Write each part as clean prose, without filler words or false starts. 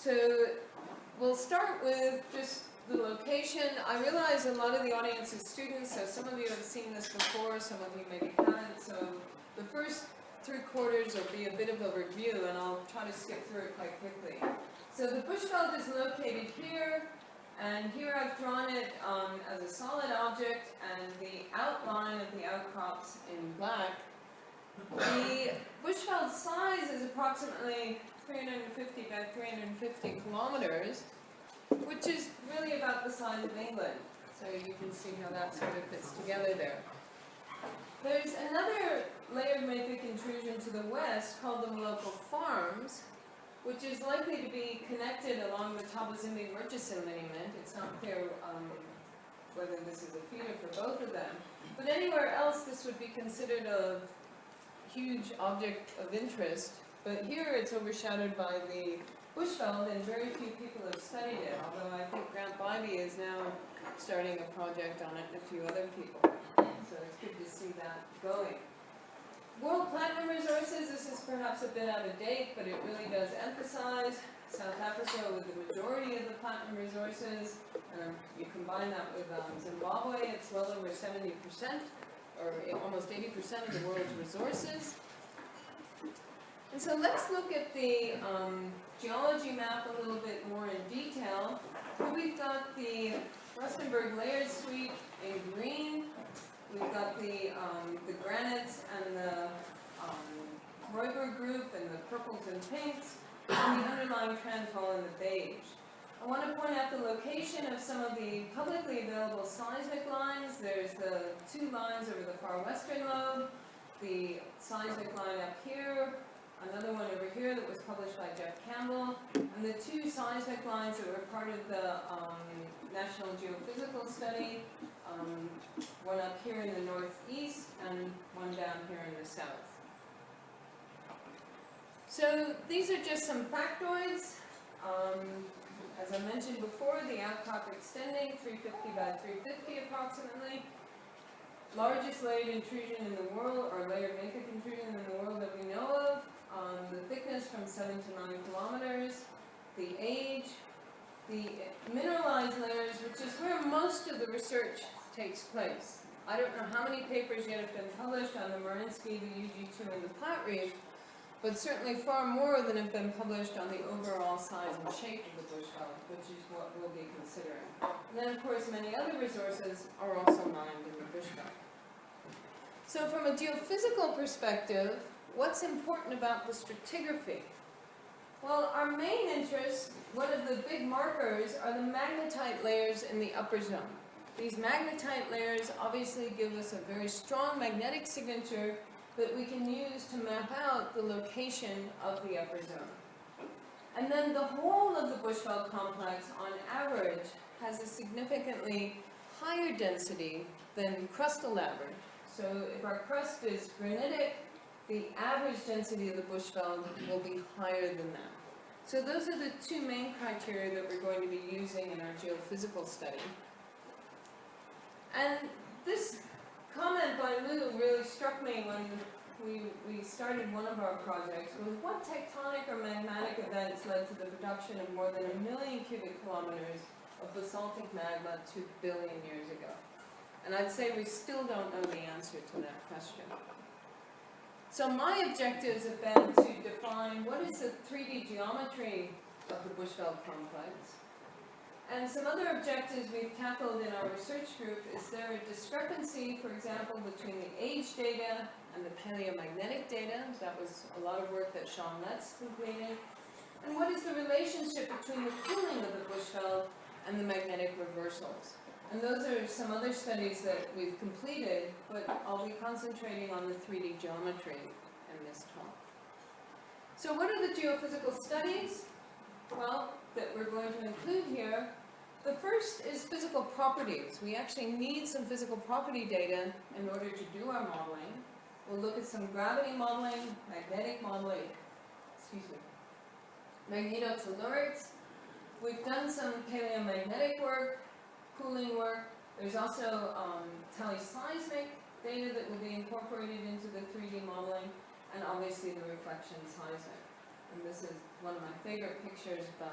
So we'll start with just the location. I realize a lot of the audience is students, so some of you have seen this before, some of you maybe haven't. So the first 3/4 will be a bit of a review, and I'll try to skip through it quite quickly. So the Bushveld is located here, and here I've drawn it as a solid object, and the outline of the outcrops in black. The Bushveld size is approximately 350 by 350 kilometers, which is really about the size of England. So you can see how that sort of fits together there. There's another layered mafic intrusion to the west called the Local Farms, which is likely to be connected along the Tabazimbi-Murchison lineament. It's not clear whether this is a feeder for both of them. But anywhere else, this would be considered a huge object of interest. But here it's overshadowed by the Bushveld, and very few people have studied it, although I think Grant Bybee is now starting a project on it, and a few other people. So it's good to see that going. World Platinum Resources, this is perhaps a bit out of date, but it really does emphasize South Africa with the majority of the platinum resources. You combine that with Zimbabwe, it's well over 70%, or almost 80% of the world's resources. And so let's look at the geology map a little bit more in detail. Here we've got the Rustenburg layered suite in green. We've got the granites and the Royberg group and the purples and pinks, and the underlying transvaal in the beige. I want to point out the location of some of the publicly available seismic lines. There's the 2 lines over the far western lobe, the seismic line up here, another one over here that was published by Jeff Campbell, and the 2 seismic lines that were part of the National Geophysical Study, one up here in the northeast and one down here in the south. So these are just some factoids. As I mentioned before, the outcrop extending 350 by 350 approximately. Largest layered intrusion in the world, or layered mafic intrusion in the world that we know of. The thickness from 7 to 9 kilometers. The age. The mineralized layers, which is where most of the research takes place. I don't know how many papers yet have been published on the Marinsky, the UG2, and the Platte Reef, but certainly far more than have been published on the overall size and shape of the Bushveld, which is what we'll be considering. And then, of course, many other resources are also mined in the Bushveld. So from a geophysical perspective, what's important about the stratigraphy? Well, our main interest, one of the big markers, are the magnetite layers in the upper zone. These magnetite layers obviously give us a very strong magnetic signature that we can use to map out the location of the upper zone. And then the whole of the Bushveld complex, on average, has a significantly higher density than crustal average. So if our crust is granitic, the average density of the Bushveld will be higher than that. So those are the 2 main criteria that we're going to be using in our geophysical study. And this comment by Lou really struck me when we started one of our projects, was what tectonic or magmatic events led to the production of more than 1 million cubic kilometers of basaltic magma 2 billion years ago? And I'd say we still don't know the answer to that question. So my objectives have been to define what is the 3D geometry of the Bushveld complex. And some other objectives we've tackled in our research group is there a discrepancy, for example, between the age data and the paleomagnetic data. That was a lot of work that Sean Letts completed. And what is the relationship between the cooling of the Bushveld and the magnetic reversals? And those are some other studies that we've completed, but I'll be concentrating on the 3D geometry in this talk. So what are the geophysical studies? Well, that we're going to include here. The first is physical properties. We actually need some physical property data in order to do our modeling. We'll look at some gravity modeling, magnetic modeling, magnetotellurics. We've done some paleomagnetic work, cooling work. There's also teleseismic data that will be incorporated into the 3D modeling, and obviously the reflection seismic. And this is one of my favorite pictures by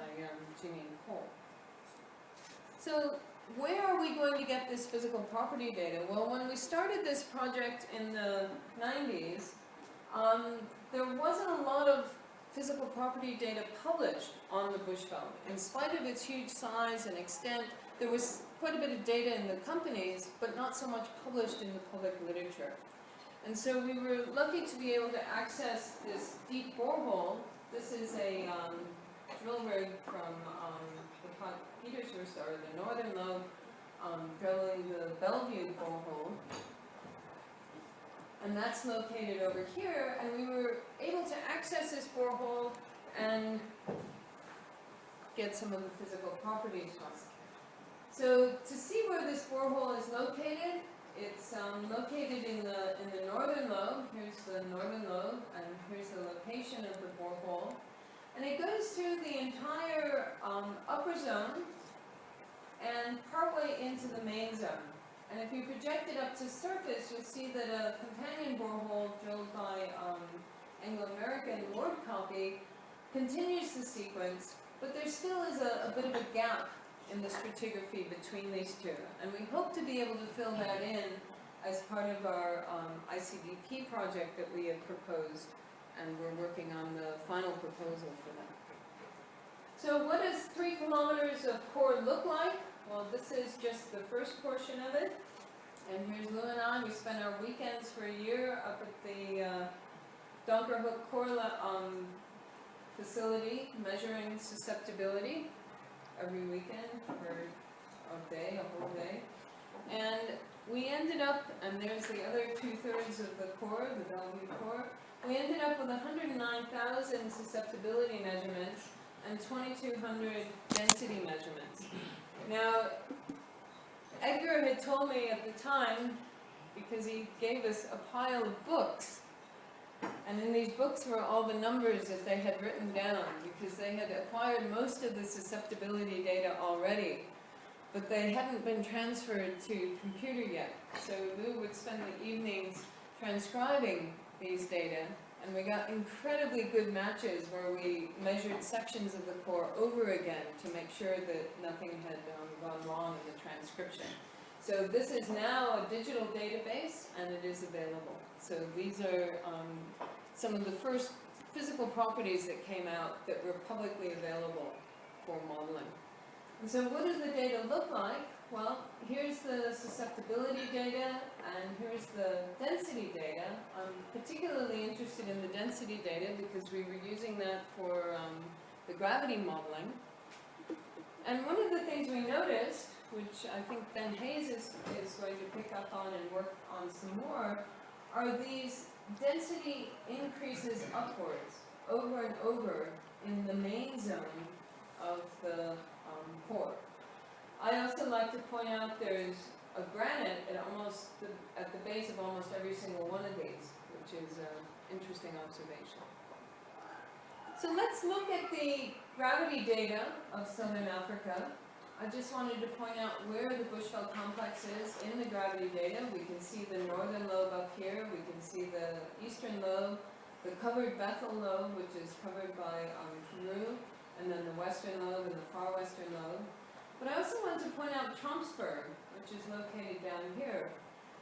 Ginny and Cole. So where are we going to get this physical property data? Well, when we started this project in the 90s, there wasn't a lot of physical property data published on the Bushveld. In spite of its huge size and extent, there was quite a bit of data in the companies, but not so much published in the public literature. And so we were lucky to be able to access this deep borehole. This is a drill rig from the Petersburg, or the Northern Lobe, drilling the Bellevue borehole. And that's located over here, and we were able to access this borehole and get some of the physical properties from it. So to see where this borehole is located, it's located in the Northern Lobe. Here's the Northern Lobe, and here's the location of the borehole. And it goes through the entire upper zone and partway into the main zone. And if you project it up to surface, you'll see that a companion borehole drilled by Anglo-American Lord Copy continues the sequence, but there still is a bit of a gap in the stratigraphy between these two. And we hope to be able to fill that in as part of our ICDP project that we have proposed, and we're working on the final proposal for that. So what does 3 kilometers of core look like? Well, this is just the first portion of it. And here's Lou and I. We spent our weekends for a year up at the Donkerhook core facility measuring susceptibility every weekend for a whole day. And we ended up, and there's the other 2/3 of the core, the Bellevue core, we ended up with 109,000 susceptibility measurements and 2,200 density measurements. Now, Edgar had told me at the time, because he gave us a pile of books, and in these books were all the numbers that they had written down, because they had acquired most of the susceptibility data already, but they hadn't been transferred to computer yet. So Lou would spend the evenings transcribing these data, and we got incredibly good matches where we measured sections of the core over again to make sure that nothing had gone wrong in the transcription. So this is now a digital database, and it is available. So these are some of the first physical properties that came out that were publicly available for modeling. And so what does the data look like? Well, here's the susceptibility data, and here's the density data. I'm particularly interested in the density data because we were using that for the gravity modeling. And one of the things we noticed, which I think Ben Hayes is going to pick up on and work on some more, are these density increases upwards over and over in the main zone of the core. I also like to point out there's a granite at the base of almost every single one of these, which is an interesting observation. So let's look at the gravity data of Southern Africa. I just wanted to point out where the Bushveld Complex is in the gravity data. We can see the Northern Lobe up here. We can see the Eastern Lobe, the covered Bethel Lobe, which is covered by Peru, and then the Western Lobe and the far Western Lobe. But I also want to point out Trompsburg, which is located down here.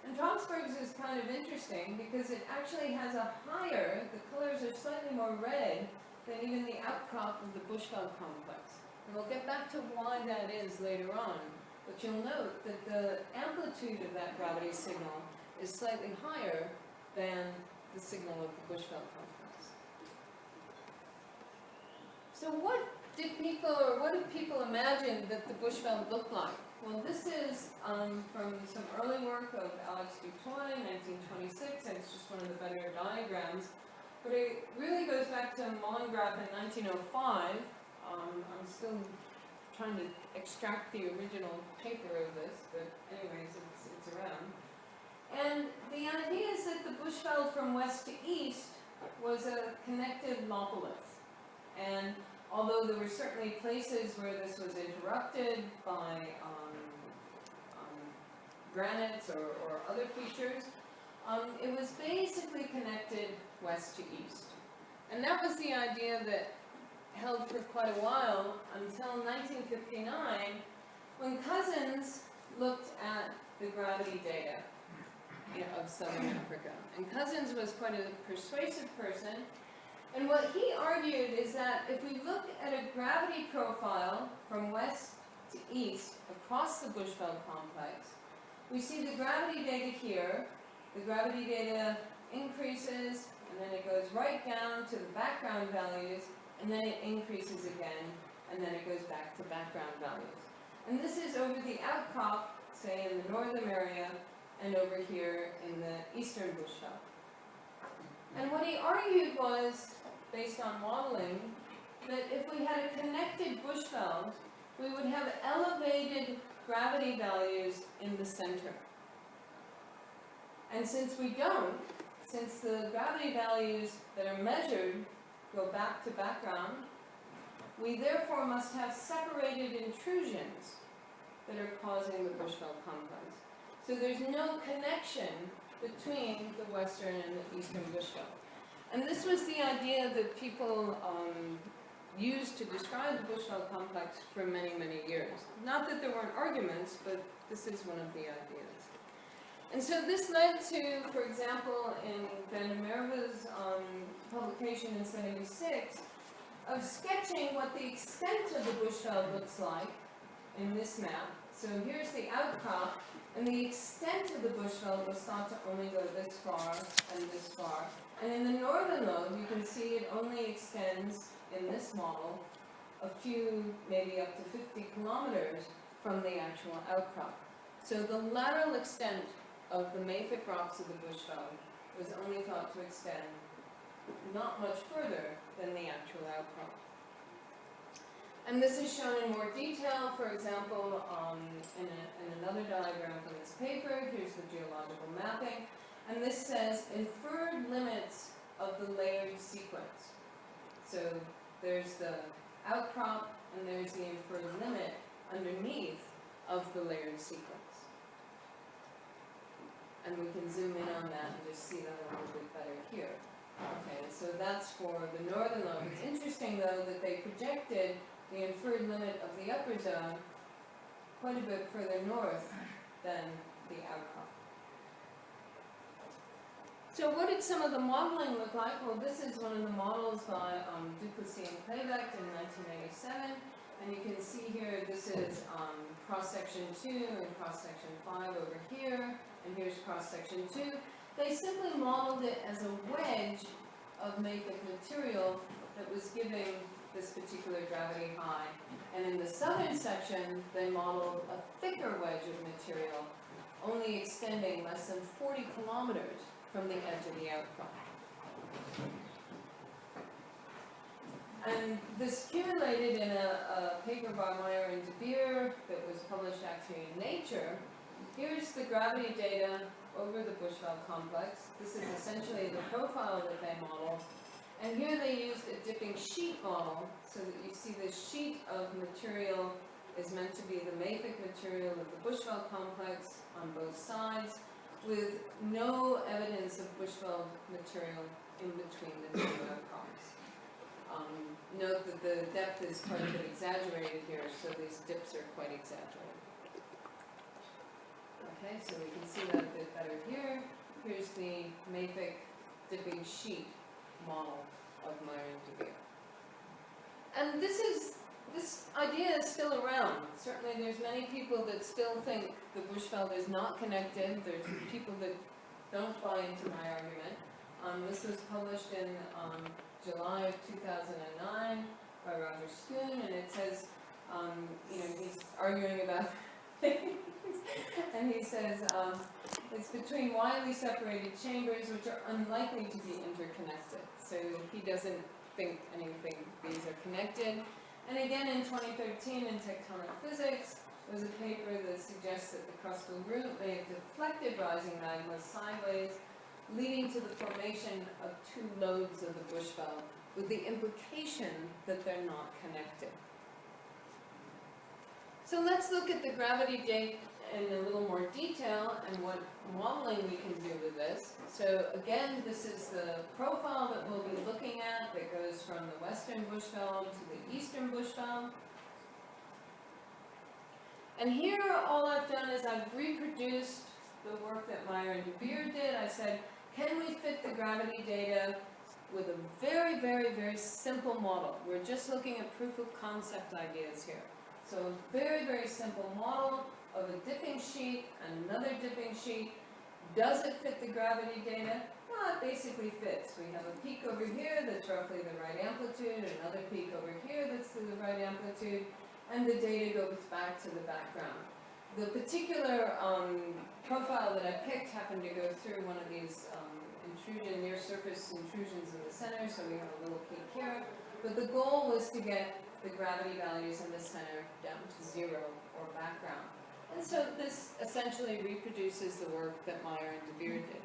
And Trompsburg's is kind of interesting because it actually has a higher, the colors are slightly more red than even the outcrop of the Bushveld Complex. And we'll get back to why that is later on. But you'll note that the amplitude of that gravity signal is slightly higher than the signal of the Bushveld Complex. So what did people imagine that the Bushveld looked like? Well, this is from some early work of Alex Dutoit, 1926, and it's just one of the better diagrams. But it really goes back to Mollengrath in 1905. I'm still trying to extract the original paper of this, but anyways, it's around. And the idea is that the Bushveld from west to east was a connected lopolith. And although there were certainly places where this was interrupted by granites or other features, it was basically connected west to east. And that was the idea that held for quite a while until 1959, when Cousins looked at the gravity data of Southern Africa. And Cousins was quite a persuasive person. And what he argued is that if we look at a gravity profile from west to east across the Bushveld complex, we see the gravity data here. The gravity data increases, and then it goes right down to the background values, and then it increases again, and then it goes back to background values. And this is over the outcrop, say in the northern area, and over here in the eastern Bushveld. And what he argued was, based on modeling, that if we had a connected Bushveld, we would have elevated gravity values in the center. And since we don't, since the gravity values that are measured go back to background, we therefore must have separated intrusions that are causing the Bushveld complex. So there's no connection between the western and the eastern Bushveld. And this was the idea that people used to describe the Bushveld complex for many, many years. Not that there weren't arguments, but this is one of the ideas. And so this led to, for example, in Van der Merwe's publication in '76, of sketching what the extent of the Bushveld looks like in this map. So here's the outcrop, and the extent of the Bushveld was thought to only go this far and this far. And in the Northern Lobe, you can see it only extends, in this model, a few, maybe up to 50 kilometers from the actual outcrop. So the lateral extent of the mafic rocks of the Bushveld was only thought to extend not much further than the actual outcrop. And this is shown in more detail, for example, in another diagram from this paper. Here's the geological mapping. And this says inferred limits of the layered sequence. So there's the outcrop, and there's the inferred limit underneath of the layered sequence. And we can zoom in on that and just see that a little bit better here. Okay, so that's for the Northern Lobe. It's interesting, though, that they projected the inferred limit of the upper zone quite a bit further north than the outcrop. So what did some of the modeling look like? Well, this is one of the models by Duplessis and Klebeck in 1987. And you can see here, this is cross-section 2 and cross-section 5 over here. And here's cross-section 2. They simply modeled it as a wedge of mafic material that was giving this particular gravity high. And in the southern section, they modeled a thicker wedge of material, only extending less than 40 kilometers from the edge of the outcrop. And this accumulated in a paper by Meyer and De Beer that was published actually in Nature. Here's the gravity data over the Bushveld complex. This is essentially the profile that they modeled. And here they used a dipping sheet model, so that you see this sheet of material is meant to be the mafic material of the Bushveld complex on both sides, with no evidence of Bushveld material in between the two outcrops. Note that the depth is quite a bit exaggerated here, so these dips are quite exaggerated. Okay, so we can see that a bit better here. Here's the mafic dipping sheet model of Meyer and De Beer. And this idea is still around. Certainly there's many people that still think the Bushveld is not connected. There's people that don't buy into my argument. This was published in July of 2009 by Roger Schoon, and it says, he's arguing about things, and he says it's between widely separated chambers which are unlikely to be interconnected. So he doesn't think these are connected. And again, in 2013 in Tectonic Physics, there was a paper that suggests that the crustal root may have deflected rising magma sideways, leading to the formation of two lobes of the Bushveld, with the implication that they're not connected. So let's look at the gravity in a little more detail and what modeling we can do with this. So again, this is the profile that we'll be looking at that goes from the western Bushveld to the eastern Bushveld. And here all I've done is I've reproduced the work that Meyer and De Beer did. I said, can we fit the gravity data with a very, very, very simple model? We're just looking at proof of concept ideas here. So a very, very simple model of a dipping sheet, another dipping sheet. Does it fit the gravity data? Well, it basically fits. We have a peak over here that's roughly the right amplitude, another peak over here that's the right amplitude, and the data goes back to the background. The particular profile that I picked happened to go through one of these near surface intrusions in the center, so we have a little peak here. But the goal was to get the gravity values in the center down to 0 or background. And so this essentially reproduces the work that Meyer and De Beer did.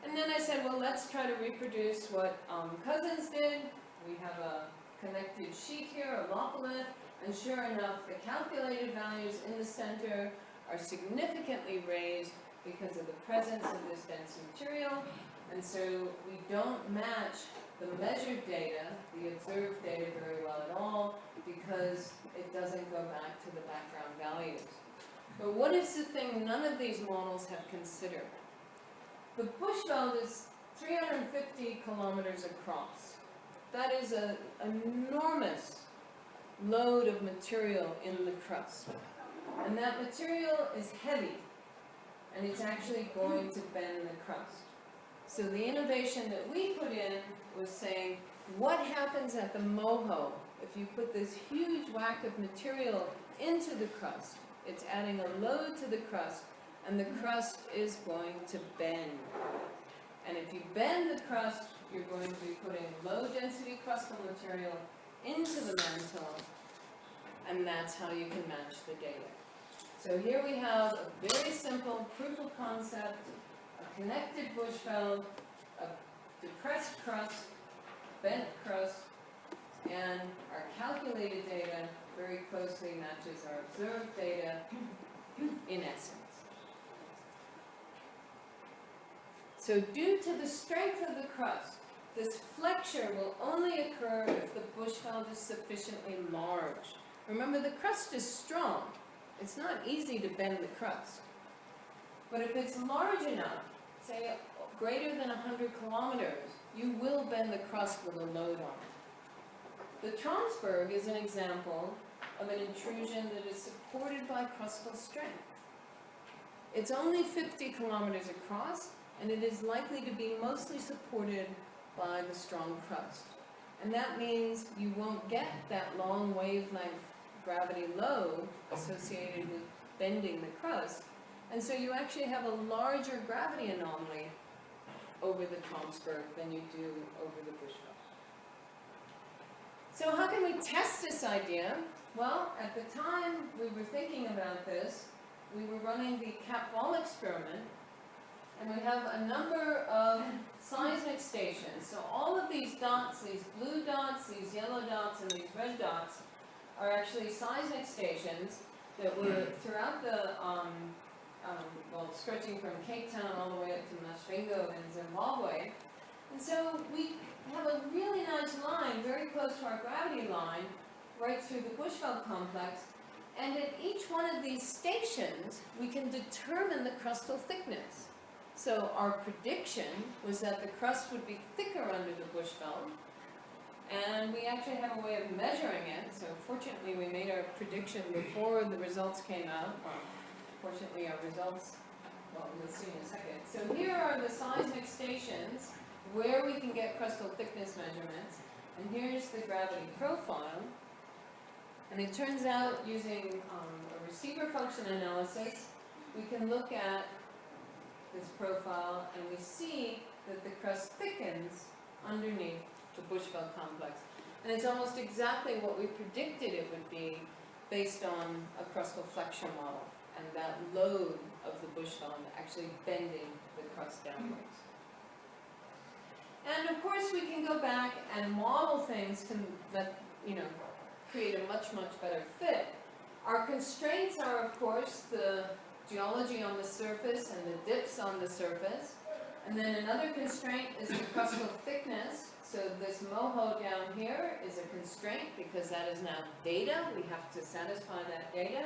And then I said, well, let's try to reproduce what Cousins did. We have a connected sheet here, a lopolith, and sure enough, the calculated values in the center are significantly raised because of the presence of this dense material, and so we don't match the measured data, the observed data, very well at all, because it doesn't go back to the background values. But what is the thing none of these models have considered? The Bushveld is 350 kilometers across. That is an enormous load of material in the crust. And that material is heavy, and it's actually going to bend the crust. So the innovation that we put in was saying, what happens at the moho if you put this huge whack of material into the crust? It's adding a load to the crust, and the crust is going to bend. And if you bend the crust, you're going to be putting low density crustal material into the mantle, and that's how you can match the data. So here we have a very simple proof of concept, a connected Bushveld, a depressed crust, bent crust, and our calculated data very closely matches our observed data in essence. So due to the strength of the crust, this flexure will only occur if the Bushveld is sufficiently large. Remember, the crust is strong. It's not easy to bend the crust. But if it's large enough, say greater than 100 kilometers, you will bend the crust with a load on it. The Tromsberg is an example of an intrusion that is supported by crustal strength. It's only 50 kilometers across, and it is likely to be mostly supported by the strong crust. And that means you won't get that long wavelength gravity load associated with bending the crust, and so you actually have a larger gravity anomaly over the Tromsberg than you do over the Bushveld. So how can we test this idea? Well, at the time we were thinking about this, we were running the Cap-Wall experiment, and we have a number of seismic stations. So all of these dots, these blue dots, these yellow dots, and these red dots are actually seismic stations that were throughout the, well, stretching from Cape Town all the way up to Masvingo in Zimbabwe. And so we have a really nice line, very close to our gravity line, right through the Bushveld complex. And at each one of these stations, we can determine the crustal thickness. So our prediction was that the crust would be thicker under the Bushveld, and we actually have a way of measuring it. So fortunately, we made our prediction before the results came out. Well, fortunately, our results, well, we'll see in a second. So here are the seismic stations where we can get crustal thickness measurements, and here's the gravity profile. And it turns out, using a receiver function analysis, we can look at this profile, and we see that the crust thickens underneath the Bushveld complex. And it's almost exactly what we predicted it would be based on a crustal flexure model, and that load of the Bushveld actually bending the crust downwards. And of course, we can go back and model things to let, create a much, much better fit. Our constraints are, of course, the geology on the surface and the dips on the surface. And then another constraint is the crustal thickness. So this moho down here is a constraint because that is now data. We have to satisfy that data.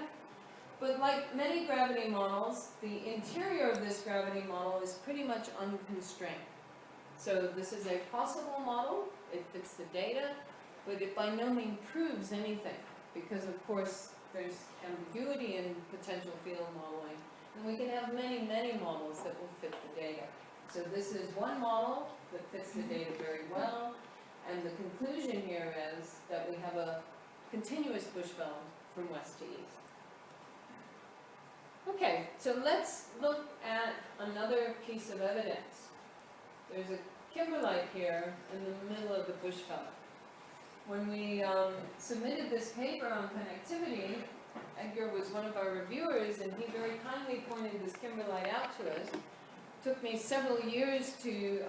But like many gravity models, the interior of this gravity model is pretty much unconstrained. So this is a possible model. It fits the data, but it by no means proves anything because, of course, there's ambiguity in potential field modeling. And we can have many, many models that will fit the data. So this is one model that fits the data very well. And the conclusion here is that we have a continuous Bushveld from west to east. Okay, so let's look at another piece of evidence. There's a kimberlite here in the middle of the Bushveld. When we submitted this paper on connectivity, Edgar was one of our reviewers, and he very kindly pointed this kimberlite out to us. It took me several years to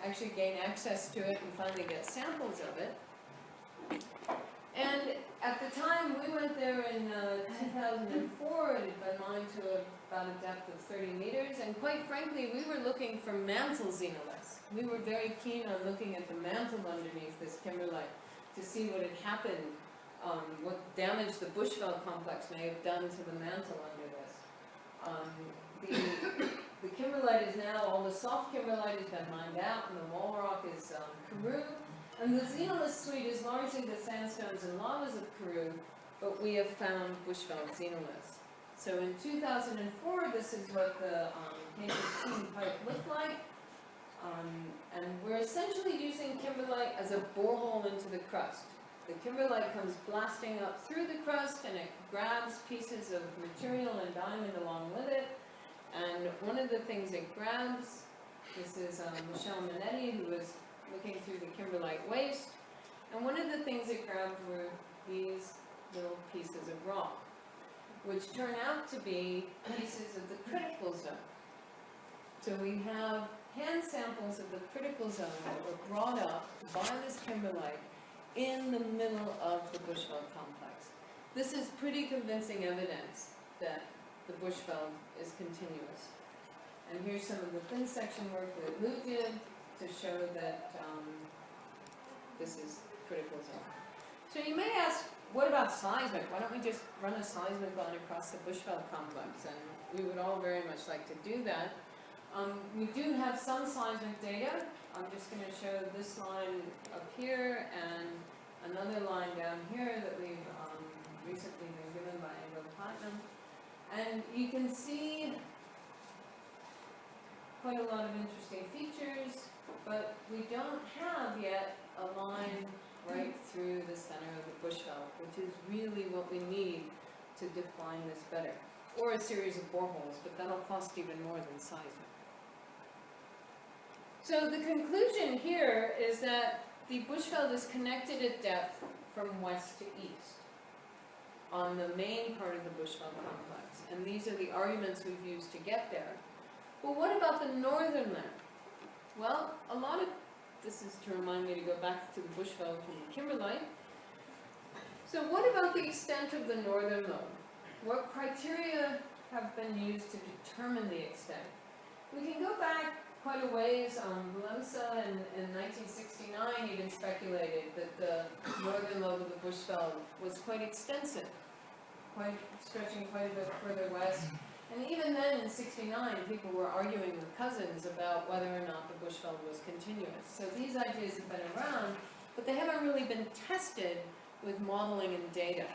actually gain access to it and finally get samples of it. And at the time, we went there in 2004, it had been mined to about a depth of 30 meters, and quite frankly, we were looking for mantle xenoliths. We were very keen on looking at the mantle underneath this kimberlite to see what had happened, what damage the Bushveld complex may have done to the mantle under this. The kimberlite is now, all the soft kimberlite has been mined out, and the wall rock is Karoo. And the xenolith suite is largely the sandstones and lavas of Karoo, but we have found Bushveld xenoliths. So in 2004, this is what the K15 pipe looked like. And we're essentially using kimberlite as a borehole into the crust. The kimberlite comes blasting up through the crust, and it grabs pieces of material and diamond along with it. And one of the things it grabs, this is Michelle Minetti, who was looking through the kimberlite waste, and one of the things it grabbed were these little pieces of rock, which turn out to be pieces of the critical zone. So we have hand samples of the critical zone that were brought up by this kimberlite in the middle of the Bushveld complex. This is pretty convincing evidence that the Bushveld is continuous. And here's some of the thin section work that Lou did to show that this is critical zone. So you may ask, what about seismic? Why don't we just run a seismic line across the Bushveld complex? And we would all very much like to do that. We do have some seismic data. I'm just going to show this line up here and another line down here that we've recently been given by Anglo Platinum. And you can see quite a lot of interesting features, but we don't have yet a line right through the center of the Bushveld, which is really what we need to define this better. Or a series of boreholes, but that'll cost even more than seismic. So the conclusion here is that the Bushveld is connected at depth from west to east on the main part of the Bushveld complex. And these are the arguments we've used to get there. But what about the northern limb? Well, a lot of, this is to remind me to go back to the Bushveld from the kimberlite. So what about the extent of the northern lobe? What criteria have been used to determine the extent? We can go back quite a ways. Valenza in 1969 even speculated that the northern lobe of the Bushveld was quite extensive, stretching quite a bit further west. And even then, in '69, people were arguing with cousins about whether or not the Bushveld was continuous. So these ideas have been around, but they haven't really been tested with modeling and data.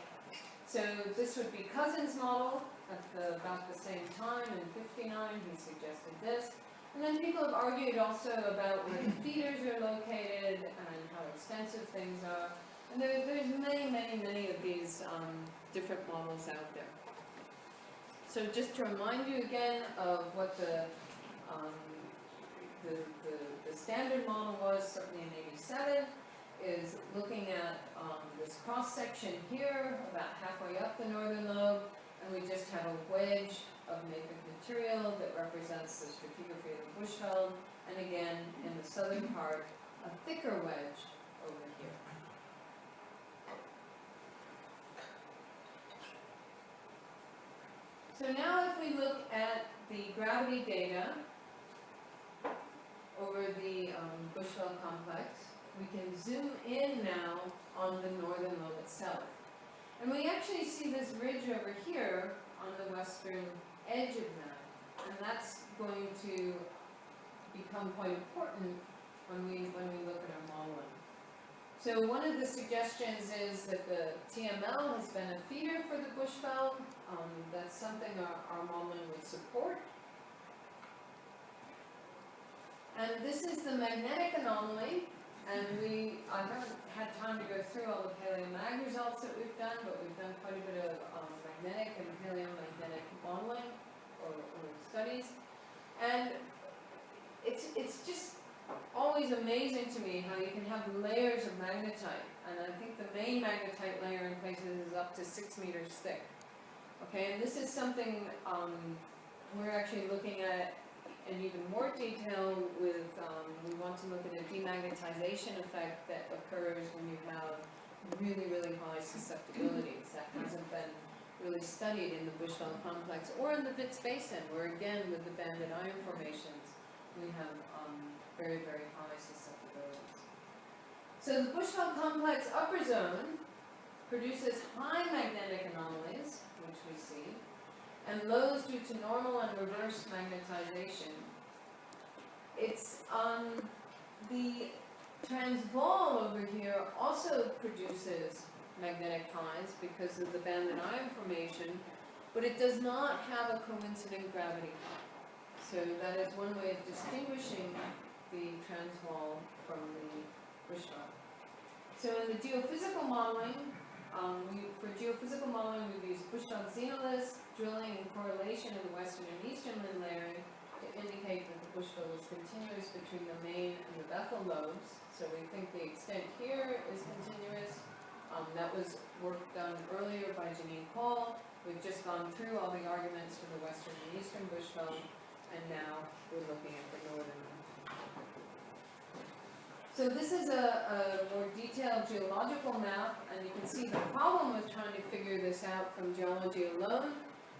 So this would be Cousins' model at about the same time in '59. He suggested this. And then people have argued also about where the feeders are located and how extensive things are. And there's many, many, many of these different models out there. So just to remind you again of what the standard model was, certainly in '87, is looking at this cross-section here, about halfway up the northern lobe, and we just have a wedge of mafic material that represents the stratigraphy of the Bushveld, and again, in the southern part, a thicker wedge over here. So now if we look at the gravity data over the Bushveld Complex, we can zoom in now on the Northern Lobe itself. And we actually see this ridge over here on the western edge of that. And that's going to become quite important when we look at our modeling. So one of the suggestions is that the TML has been a feeder for the Bushveld. That's something our modeling would support. And this is the magnetic anomaly. And I haven't had time to go through all the paleomag results that we've done, but we've done quite a bit of magnetic and paleomagnetic modeling or studies. And it's just always amazing to me how you can have layers of magnetite. And I think the main magnetite layer in places is up to 6 meters thick. Okay, and this is something we're actually looking at in even more detail with, we want to look at a demagnetization effect that occurs when you have really, really high susceptibilities. That hasn't been really studied in the Bushveld Complex or in the Wits Basin, where again, with the banded iron formations, we have very, very high susceptibilities. So the Bushveld Complex upper zone produces high magnetic anomalies, which we see, and lows due to normal and reverse magnetization. It's the Transvaal over here also produces magnetic highs because of the banded iron formation, but it does not have a coincident gravity high. So that is one way of distinguishing the Transvaal from the Bushveld. So in the geophysical modeling, for geophysical modeling, we've used Bushveld xenoliths, drilling and correlation of the western and eastern limb layering to indicate that the Bushveld is continuous between the main and the Bethel lobes. So we think the extent here is continuous. That was work done earlier by Janine Paul. We've just gone through all the arguments for the western and eastern Bushveld, and now we're looking at the northern one. So this is a more detailed geological map, and you can see the problem with trying to figure this out from geology alone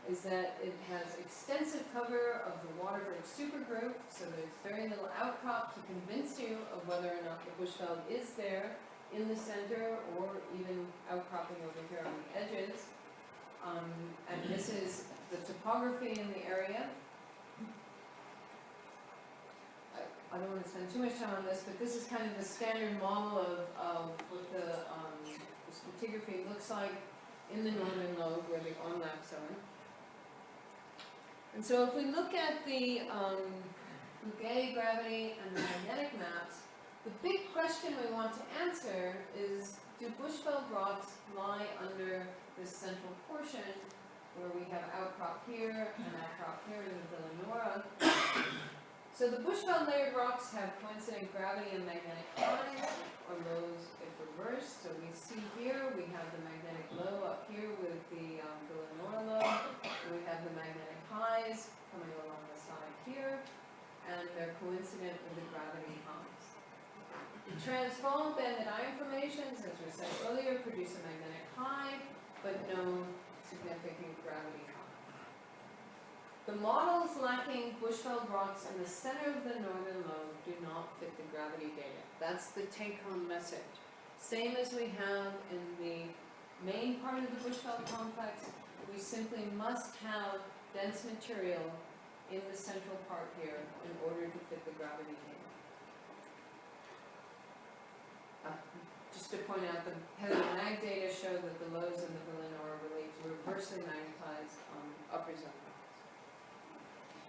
is that it has extensive cover of the Waterberg supergroup, so there's very little outcrop to convince you of whether or not the Bushveld is there in the center or even outcropping over here on the edges. And this is the topography in the area. I don't want to spend too much time on this, but this is kind of the standard model of what the stratigraphy looks like in the Northern Lobe where the on-maps are. And so if we look at the Bouguer gravity and the magnetic maps, the big question we want to answer is, do Bushveld rocks lie under this central portion where we have outcrop here and outcrop here in the Villanora? So the Bushveld layered rocks have coincident gravity and magnetic highs or lows if reversed. So we see here we have the magnetic low up here with the Villanora low. We have the magnetic highs coming along the side here, and they're coincident with the gravity highs. The Transvaal banded iron formations, as we said earlier, produce a magnetic high, but no significant gravity high. The models lacking Bushveld rocks in the center of the Northern Lobe do not fit the gravity data. That's the take-home message. Same as we have in the main part of the Bushveld Complex, we simply must have dense material in the central part here in order to fit the gravity data. Just to point out, the paleomag data show that the lows in the Villanora relate to reversely magnetized upper zone.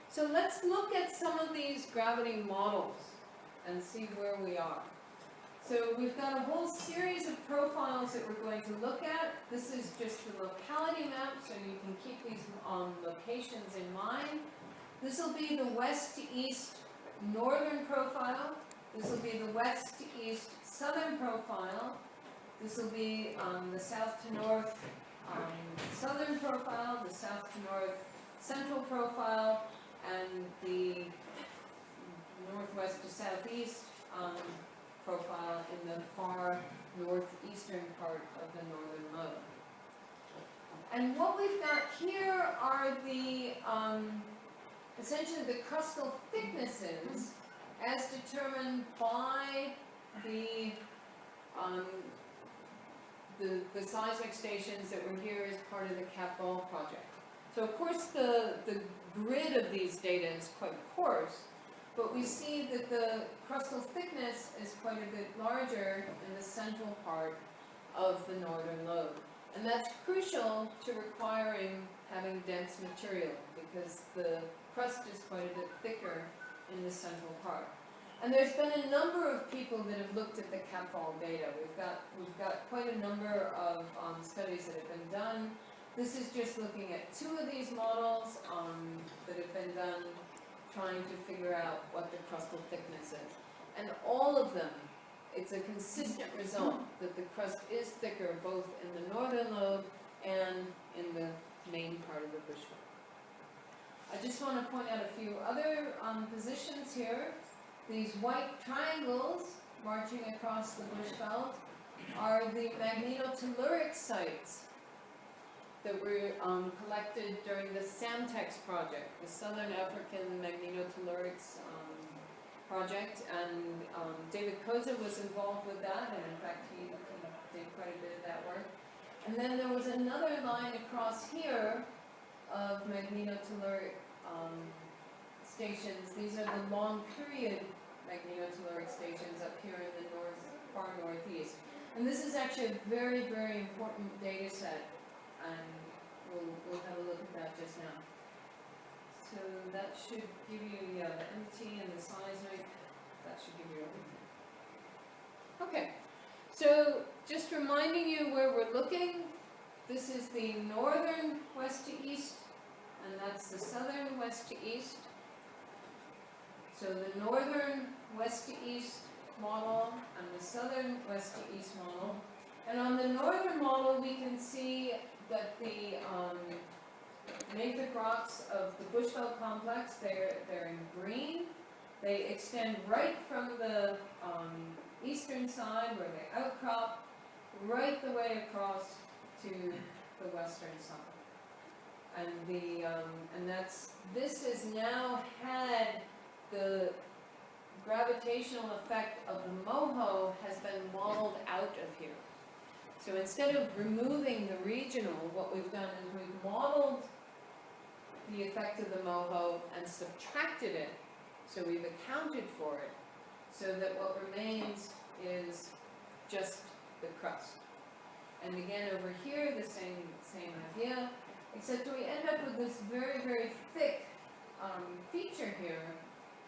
So let's look at some of these gravity models and see where we are. So we've got a whole series of profiles that we're going to look at. This is just the locality map, so you can keep these locations in mind. This will be the west to east northern profile. This will be the west to east southern profile. This will be the south to north southern profile, the south to north central profile, and the northwest to southeast profile in the far northeastern part of the Northern Lobe. And what we've got here are the, essentially the crustal thicknesses as determined by the seismic stations that were here as part of the Cap-Ball project. So of course the grid of these data is quite coarse, but we see that the crustal thickness is quite a bit larger in the central part of the Northern Lobe. And that's crucial to having dense material, because the crust is quite a bit thicker in the central part. And there's been a number of people that have looked at the Cap-Ball data. We've got quite a number of studies that have been done. This is just looking at 2 of these models that have been done, trying to figure out what the crustal thickness is. And all of them, it's a consistent result that the crust is thicker both in the Northern Lobe and in the main part of the Bushveld. I just want to point out a few other positions here. These white triangles marching across the Bushveld are the magnetotelluric sites that were collected during the SAMTEX project, the Southern African Magnetotellurics project, and David Koza was involved with that, and in fact he did quite a bit of that work. And then there was another line across here of magnetotelluric stations. These are the long period magnetotelluric stations up here in the far northeast. And this is actually a very, very important data set, and we'll have a look at that just now. So that should give you, the MT and the seismic, that should give you everything. Okay, so just reminding you where we're looking, this is the northern west to east, and that's the southern west to east. So the northern west to east model and the southern west to east model. And on the northern model, we can see that the mafic rocks of the Bushveld Complex, they're in green. They extend right from the eastern side where they outcrop, right the way across to the western side. And this has now had the gravitational effect of the moho has been modeled out of here. So instead of removing the regional, what we've done is we've modeled the effect of the moho and subtracted it. So we've accounted for it, so that what remains is just the crust. And again, over here, the same idea, except we end up with this very, very thick feature here,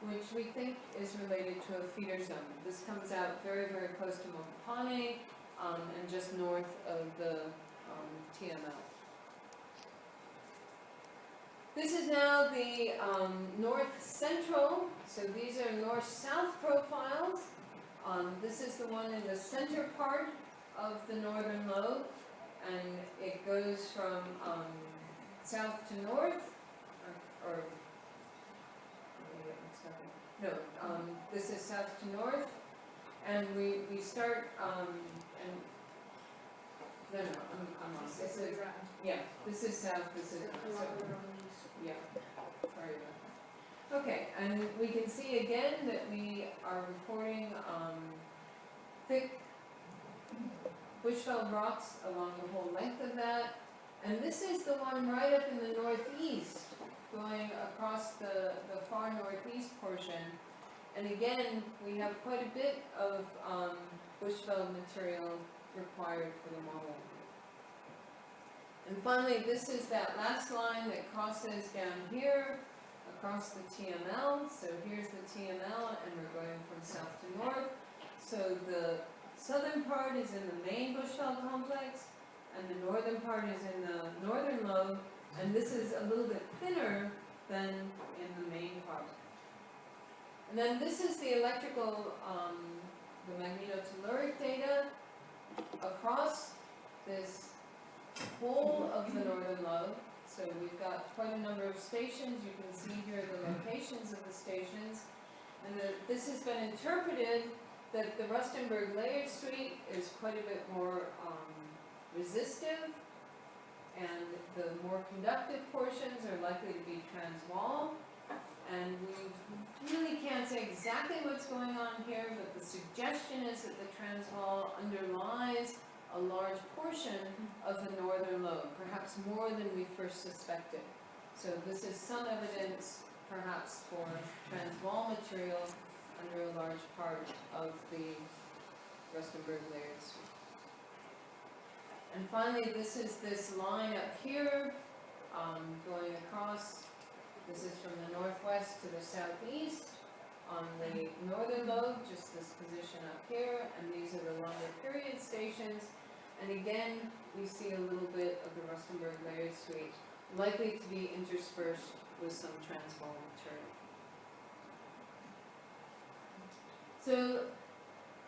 which we think is related to a feeder zone. This comes out very, very close to Mokopane and just north of the TML. This is now the north-central, so these are north-south profiles. This is the one in the center part of the Northern Lobe, and it goes from south to north, or this is south to north, and we start, I'm on. This is, yeah, this is south, this is, yeah, sorry about that. Okay, and we can see again that we are reporting thick Bushveld rocks along the whole length of that, and this is the one right up in the northeast, going across the far northeast portion. And again, we have quite a bit of Bushveld material required for the model. And finally, this is that last line that crosses down here across the TML. So here's the TML, and we're going from south to north. So the southern part is in the main Bushveld complex, and the northern part is in the Northern Lobe, and this is a little bit thinner than in the main part. And then this is the electrical, the magnetotelluric data across this whole of the Northern Lobe. So we've got quite a number of stations. You can see here the locations of the stations. And this has been interpreted that the Rustenburg layered suite is quite a bit more resistive, and the more conductive portions are likely to be transwall. And we really can't say exactly what's going on here, but the suggestion is that the transwall underlies a large portion of the northern lobe, perhaps more than we first suspected. So this is some evidence, perhaps, for transwall material under a large part of the Rustenburg layered suite. And finally, this is this line up here, going across. This is from the northwest to the southeast on the northern lobe, just this position up here, and these are the longer period stations. And again, we see a little bit of the Rustenburg layered suite, likely to be interspersed with some transwall material. So,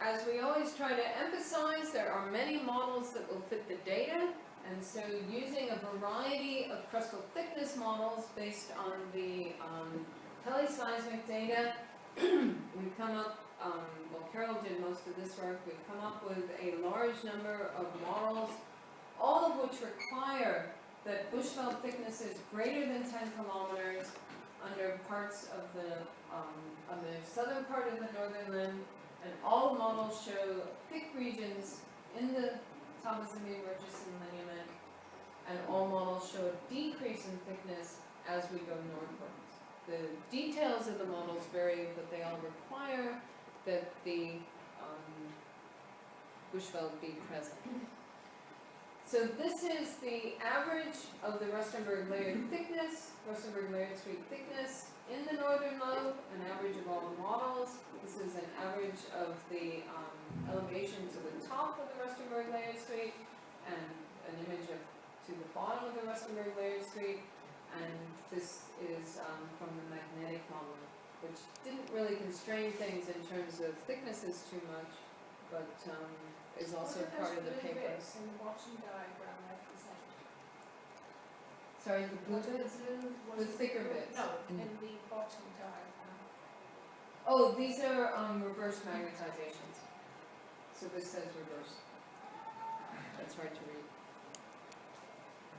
as we always try to emphasize, there are many models that will fit the data, and so using a variety of crustal thickness models based on the teleseismic data, we've come up, well, Carol did most of this work, we've come up with a large number of models, all of which require that Bushveld thickness is greater than 10 kilometers under parts of the southern part of the northern limb, and all models show thick regions in the Thomasine-Murchison lineament, and all models show a decrease in thickness as we go northwards. The details of the models vary, but they all require that the Bushveld be present. So this is the average of the Rustenburg layered thickness, Rustenburg layered suite thickness in the northern lobe, an average of all the models. This is an average of the elevation to the top of the Rustenburg layered suite, and an image of to the bottom of the Rustenburg layered suite. And this is from the magnetic modeling, which didn't really constrain things in terms of thicknesses too much, but is also part of the paper. In the bottom diagram represent? Sorry, the blue bits? The thicker bits. No, in the bottom diagram. Oh, these are reverse magnetizations. So this says reverse. That's hard to read.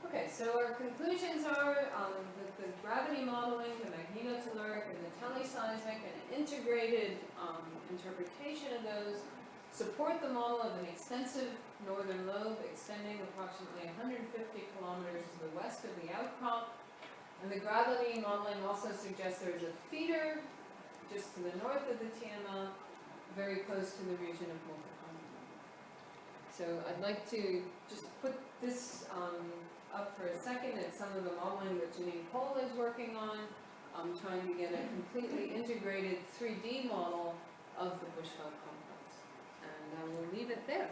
Okay, so our conclusions are that the gravity modeling, the magnetotelluric, and the teleseismic, and integrated interpretation of those support the model of an extensive northern lobe extending approximately 150 kilometers to the west of the outcrop. And the gravity modeling also suggests there's a feeder just to the north of the TML, very close to the region of Multicontinent. So I'd like to just put this up for a second. It's some of the modeling that Janine Cole is working on. I'm trying to get a completely integrated 3D model of the Bushveld Complex. And I will leave it there.